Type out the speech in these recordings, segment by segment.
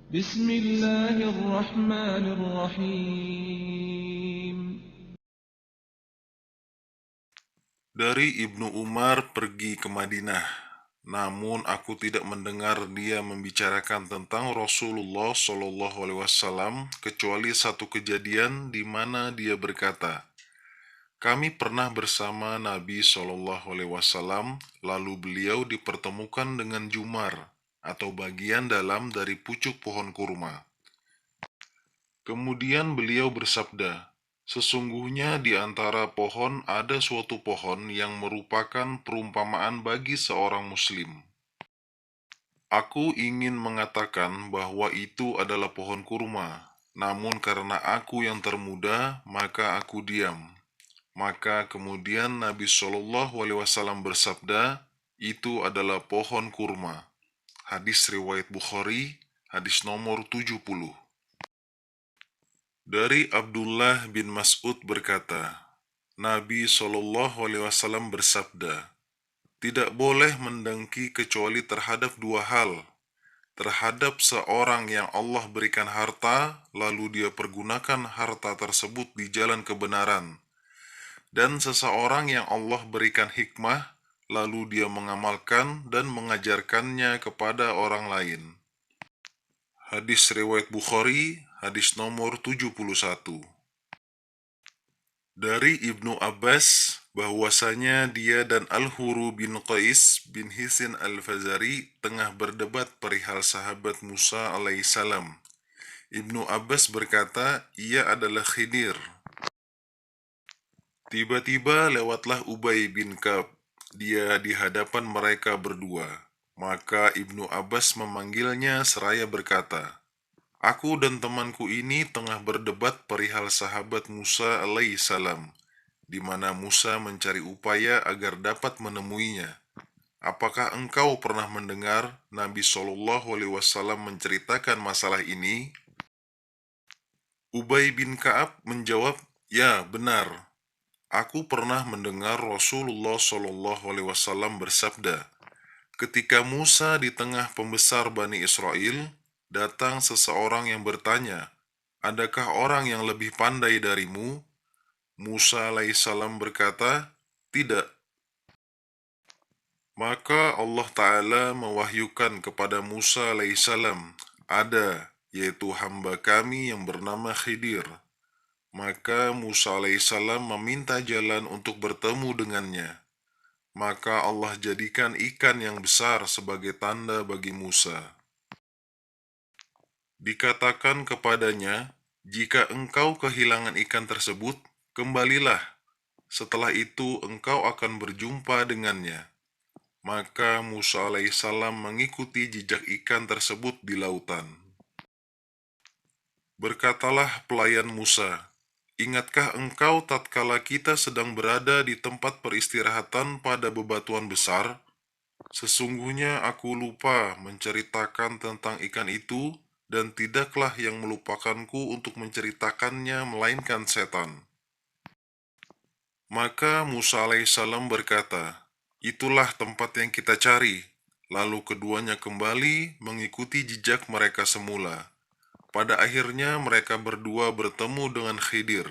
بسم الله الرحمن الرحيم. Dari Ibnu Umar pergi ke Madinah, namun aku tidak mendengar dia membicarakan tentang Rasulullah Shallallahu Alaihi Wasallam kecuali satu kejadian di mana dia berkata, kami pernah bersama Nabi Shallallahu Alaihi Wasallam, lalu beliau dipertemukan dengan jumar atau bagian dalam dari pucuk pohon kurma. Kemudian beliau bersabda, sesungguhnya di antara pohon ada suatu pohon yang merupakan perumpamaan bagi seorang muslim. Aku ingin mengatakan bahwa itu adalah pohon kurma, namun karena aku yang termuda, maka aku diam. Maka kemudian Nabi Shallallahu Alaihi Wasallam bersabda, itu adalah pohon kurma. Hadis riwayat Bukhari, hadis nomor 70. Dari Abdullah bin Mas'ud berkata, Nabi Shallallahu Alaihi Wasallam bersabda, tidak boleh mendengki kecuali terhadap dua hal. Terhadap seorang yang Allah berikan harta, lalu dia pergunakan harta tersebut di jalan kebenaran. Dan seseorang yang Allah berikan hikmah, lalu dia mengamalkan dan mengajarkannya kepada orang lain. Hadis riwayat Bukhari, hadis nomor 71. Dari Ibnu Abbas bahwasanya dia dan Al-Huru bin Qais bin Hisin Al-Fazari tengah berdebat perihal sahabat Musa alaihissalam. Ibnu Abbas berkata, ia adalah Khidir. Tiba-tiba lewatlah Ubay bin Ka'ab. Dia di hadapan mereka berdua. Maka Ibnu Abbas memanggilnya seraya berkata, aku dan temanku ini tengah berdebat perihal sahabat Musa alaihissalam, di mana Musa mencari upaya agar dapat menemuinya. Apakah engkau pernah mendengar Nabi Shallallahu Alaihi Wasallam menceritakan masalah ini? Ubay bin Ka'ab menjawab, ya benar. Aku pernah mendengar Rasulullah Shallallahu Alaihi Wasallam bersabda, ketika Musa di tengah pembesar Bani Israel, datang seseorang yang bertanya, adakah orang yang lebih pandai darimu? Musa alaihissalam berkata, tidak. Maka Allah Ta'ala mewahyukan kepada Musa alaihissalam, ada, yaitu hamba kami yang bernama Khidir. Maka Musa alaihissalam meminta jalan untuk bertemu dengannya. Maka Allah jadikan ikan yang besar sebagai tanda bagi Musa. Dikatakan kepadanya, jika engkau kehilangan ikan tersebut, kembalilah. Setelah itu engkau akan berjumpa dengannya. Maka Musa alaihissalam mengikuti jejak ikan tersebut di lautan. Berkatalah pelayan Musa, ingatkah engkau tatkala kita sedang berada di tempat peristirahatan pada bebatuan besar? Sesungguhnya aku lupa menceritakan tentang ikan itu, dan tidaklah yang melupakanku untuk menceritakannya melainkan setan. Maka Musa alaihissalam berkata, itulah tempat yang kita cari. Lalu keduanya kembali mengikuti jejak mereka semula. Pada akhirnya mereka berdua bertemu dengan Khidir.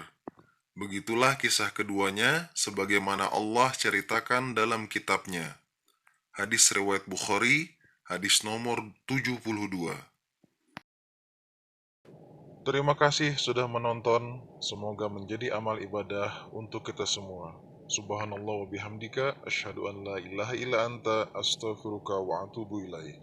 Begitulah kisah keduanya sebagaimana Allah ceritakan dalam kitabnya. Hadis riwayat Bukhari, hadis nomor 72. Terima kasih sudah menonton. Semoga menjadi amal ibadah untuk kita semua. Subhanallah wa bihamdika, asyhadu an la ilaha illa anta, astaghfiruka wa atubu ilaih.